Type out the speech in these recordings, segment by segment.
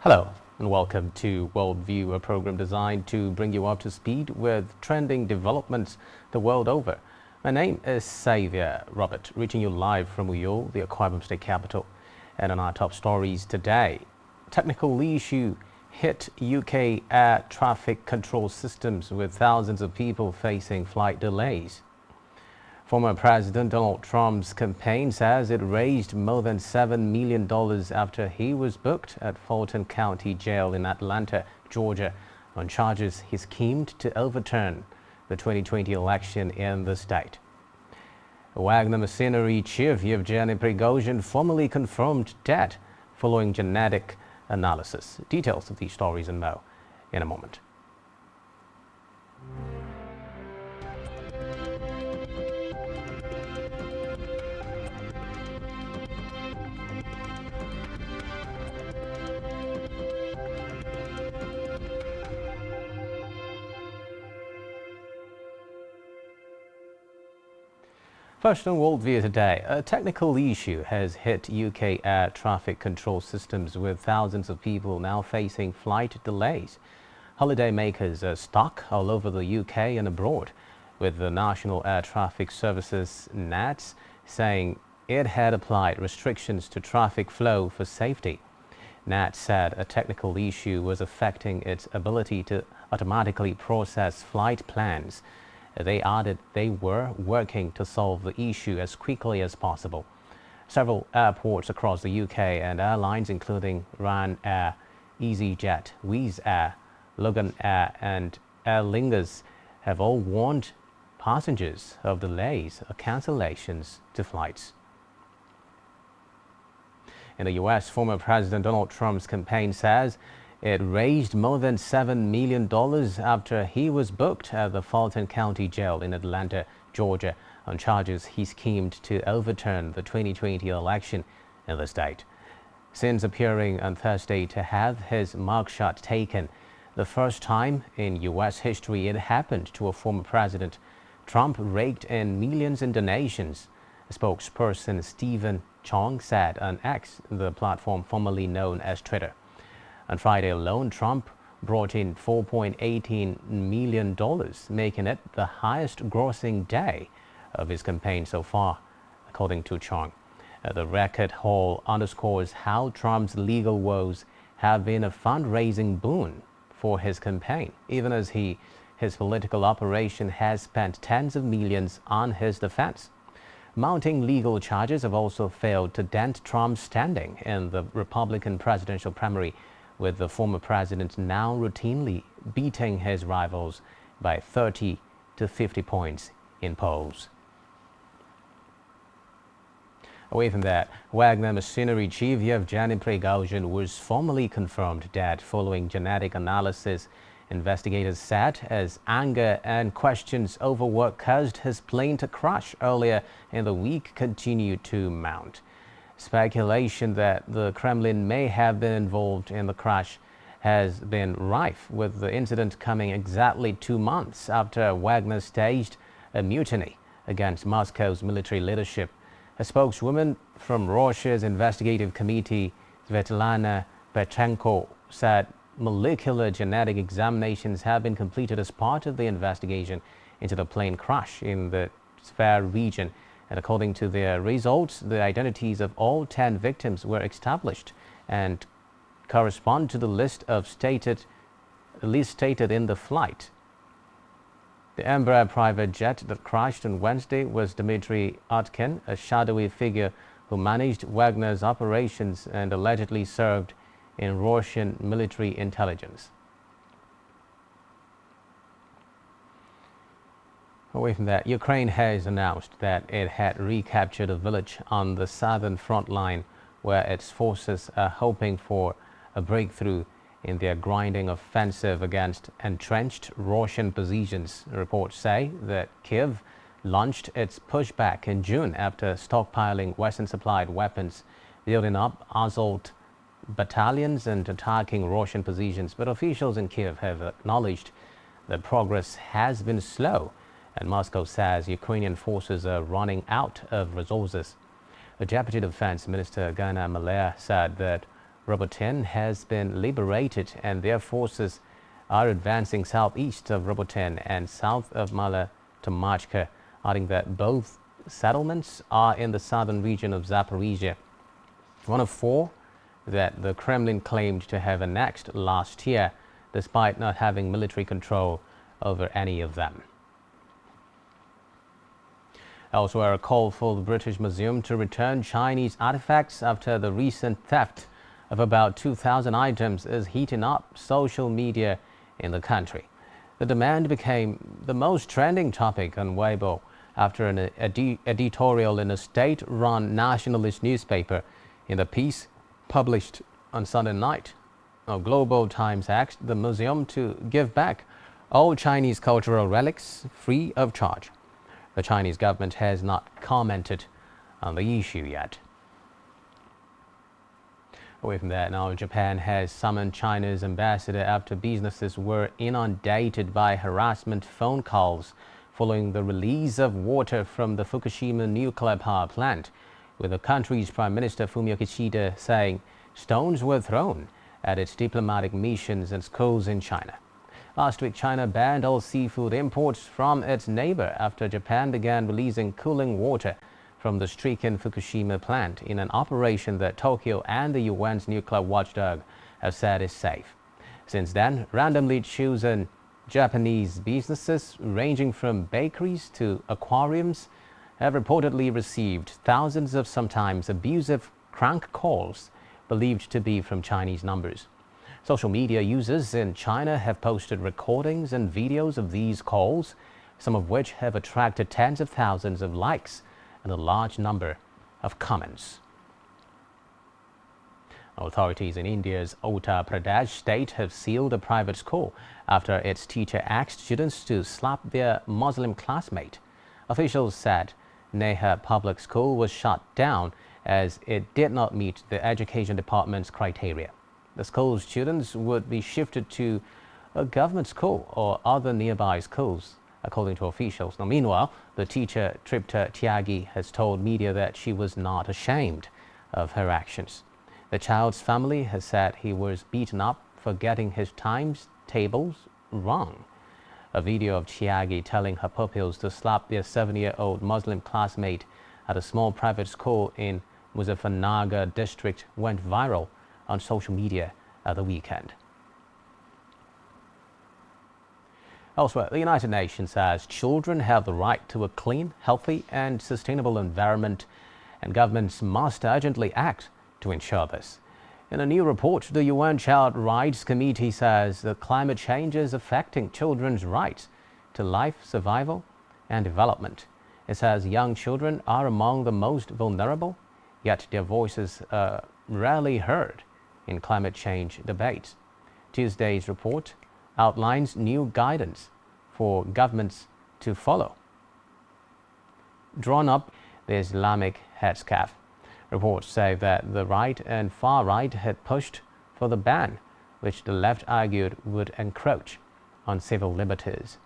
Hello and welcome to Worldview, a program designed to bring you up to speed with trending developments the world over. My name is Xavier Robert, reaching you live from Uyol, the Akwa Ibom State capital. And on our top stories today, technical issue hit UK air traffic control systems with thousands of people facing flight delays. Former President Donald Trump's campaign says it raised more than $7 million after he was booked at Fulton County Jail in Atlanta, Georgia, on charges he schemed to overturn the 2020 election in the state. Wagner mercenary chief Yevgeny Prigozhin formally confirmed dead following genetic analysis. Details of these stories and more in a moment. First on Worldview today, a technical issue has hit UK air traffic control systems with thousands of people now facing flight delays. Holidaymakers are stuck all over the UK and abroad, with the National Air Traffic Services (NATS) saying it had applied restrictions to traffic flow for safety. NATS said a technical issue was affecting its ability to automatically process flight plans. They added they were working to solve the issue as quickly as possible. Several airports across the UK and airlines including Ryanair, EasyJet, Wizz Air, Logan Air and Aer Lingus have all warned passengers of delays or cancellations to flights. In the US, former President Donald Trump's campaign says it raised more than $7 million after he was booked at the Fulton County Jail in Atlanta, Georgia, on charges he schemed to overturn the 2020 election in the state. Since appearing on Thursday to have his mugshot taken, the first time in U.S. history it happened to a former president, Trump raked in millions in donations. Spokesperson Stephen Chong said on X, the platform formerly known as Twitter. On Friday alone, Trump brought in $4.18 million, making it the highest grossing day of his campaign so far, according to Chong. The record haul underscores how Trump's legal woes have been a fundraising boon for his campaign, even as his political operation has spent tens of millions on his defense. Mounting legal charges have also failed to dent Trump's standing in the Republican presidential primary, with the former president now routinely beating his rivals by 30 to 50 points in polls. Away from that, Wagner mercenary chief Yevgeny Prigozhin was formally confirmed dead following genetic analysis, investigators said, as anger and questions over what caused his plane to crash earlier in the week continued to mount. Speculation that the Kremlin may have been involved in the crash has been rife, with the incident coming exactly 2 months after Wagner staged a mutiny against Moscow's military leadership. A spokeswoman from Russia's investigative committee, Svetlana Petrenko, said molecular genetic examinations have been completed as part of the investigation into the plane crash in the Tver region. And according to their results, the identities of all 10 victims were established and correspond to the list stated in the flight. The Embraer private jet that crashed on Wednesday was Dmitry Utkin, a shadowy figure who managed Wagner's operations and allegedly served in Russian military intelligence. Away from that, Ukraine has announced that it had recaptured a village on the southern front line where its forces are hoping for a breakthrough in their grinding offensive against entrenched Russian positions. Reports say that Kyiv launched its pushback in June after stockpiling Western-supplied weapons, building up assault battalions and attacking Russian positions. But officials in Kyiv have acknowledged that progress has been slow, and Moscow says Ukrainian forces are running out of resources. The Deputy Defense Minister Gana Malaya said that Roboten has been liberated and their forces are advancing southeast of Roboten and south of Mala Tomachka, adding that both settlements are in the southern region of Zaporizhia, one of four that the Kremlin claimed to have annexed last year, despite not having military control over any of them. Elsewhere, a call for the British Museum to return Chinese artifacts after the recent theft of about 2,000 items is heating up social media in the country. The demand became the most trending topic on Weibo after an editorial in a state-run nationalist newspaper. In the piece published on Sunday night, Global Times asked the museum to give back all Chinese cultural relics free of charge. The Chinese government has not commented on the issue yet. Away from that, now Japan has summoned China's ambassador after businesses were inundated by harassment phone calls following the release of water from the Fukushima nuclear power plant, with the country's Prime Minister Fumio Kishida saying stones were thrown at its diplomatic missions and schools in China. Last week, China banned all seafood imports from its neighbor after Japan began releasing cooling water from the stricken Fukushima plant in an operation that Tokyo and the UN's nuclear watchdog have said is safe. Since then, randomly chosen Japanese businesses ranging from bakeries to aquariums have reportedly received thousands of sometimes abusive crank calls believed to be from Chinese numbers. Social media users in China have posted recordings and videos of these calls, some of which have attracted tens of thousands of likes and a large number of comments. Authorities in India's Uttar Pradesh state have sealed a private school after its teacher asked students to slap their Muslim classmate. Officials said Neha Public School was shut down as it did not meet the Education Department's criteria. The school's students would be shifted to a government school or other nearby schools, according to officials. Now, meanwhile, the teacher, Tripta Tyagi, has told media that she was not ashamed of her actions. The child's family has said he was beaten up for getting his times tables wrong. A video of Tyagi telling her pupils to slap their 7-year-old Muslim classmate at a small private school in Muzaffarnagar district went viral on social media at the weekend. Elsewhere, the United Nations says children have the right to a clean, healthy and sustainable environment, and governments must urgently act to ensure this. In a new report, the UN Child Rights Committee says that climate change is affecting children's rights to life, survival and development. It says young children are among the most vulnerable, yet their voices are rarely heard in climate change debates. Tuesday's report outlines new guidance for governments to follow. Drawn up the Islamic headscarf. Reports say that the right and far right had pushed for the ban, which the left argued would encroach on civil liberties.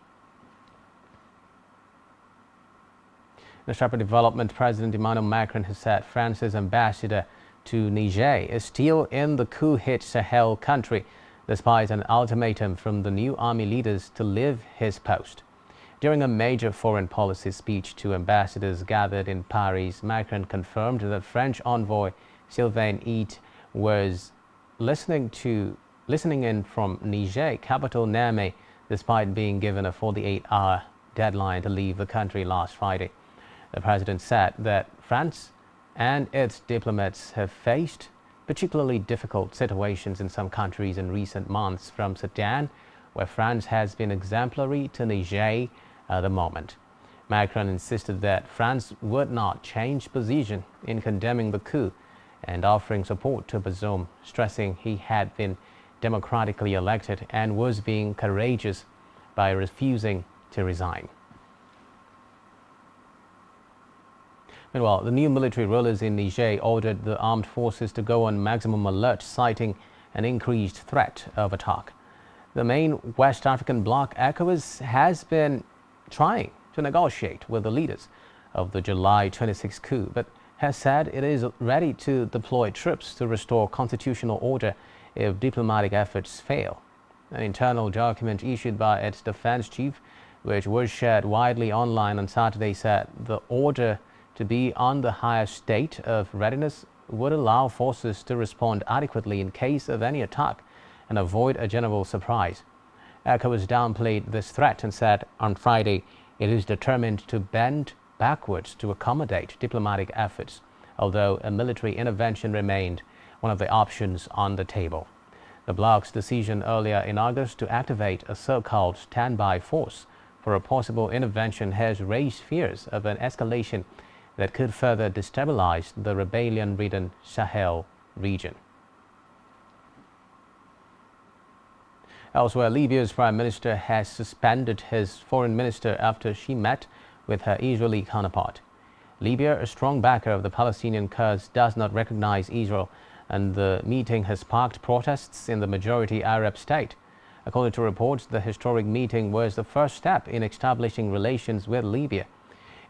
In a separate development, President Emmanuel Macron has said France's ambassador to Niger is still in the coup-hit Sahel country, despite an ultimatum from the new army leaders to leave his post. During a major foreign policy speech to ambassadors gathered in Paris, Macron confirmed that French envoy Sylvain Ite was listening in from Niger capital Niamey, despite being given a 48-hour deadline to leave the country last Friday. The president said that France and its diplomats have faced particularly difficult situations in some countries in recent months, from Sudan, where France has been exemplary, to Niger at the moment. Macron insisted that France would not change position in condemning the coup and offering support to Bazoum, stressing he had been democratically elected and was being courageous by refusing to resign. Meanwhile, the new military rulers in Niger ordered the armed forces to go on maximum alert, citing an increased threat of attack. The main West African bloc, ECOWAS, has been trying to negotiate with the leaders of the July 26 coup, but has said it is ready to deploy troops to restore constitutional order if diplomatic efforts fail. An internal document issued by its defense chief, which was shared widely online on Saturday, said the order to be on the highest state of readiness would allow forces to respond adequately in case of any attack and avoid a general surprise. ECOWAS downplayed this threat and said on Friday it is determined to bend backwards to accommodate diplomatic efforts, although a military intervention remained one of the options on the table. The bloc's decision earlier in August to activate a so-called standby force for a possible intervention has raised fears of an escalation that could further destabilize the rebellion-ridden Sahel region. Elsewhere, Libya's prime minister has suspended his foreign minister after she met with her Israeli counterpart. Libya, a strong backer of the Palestinian cause, does not recognize Israel, and the meeting has sparked protests in the majority Arab state. According to reports, the historic meeting was the first step in establishing relations with Libya.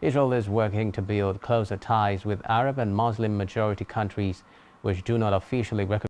Israel is working to build closer ties with Arab and Muslim majority countries which do not officially recognize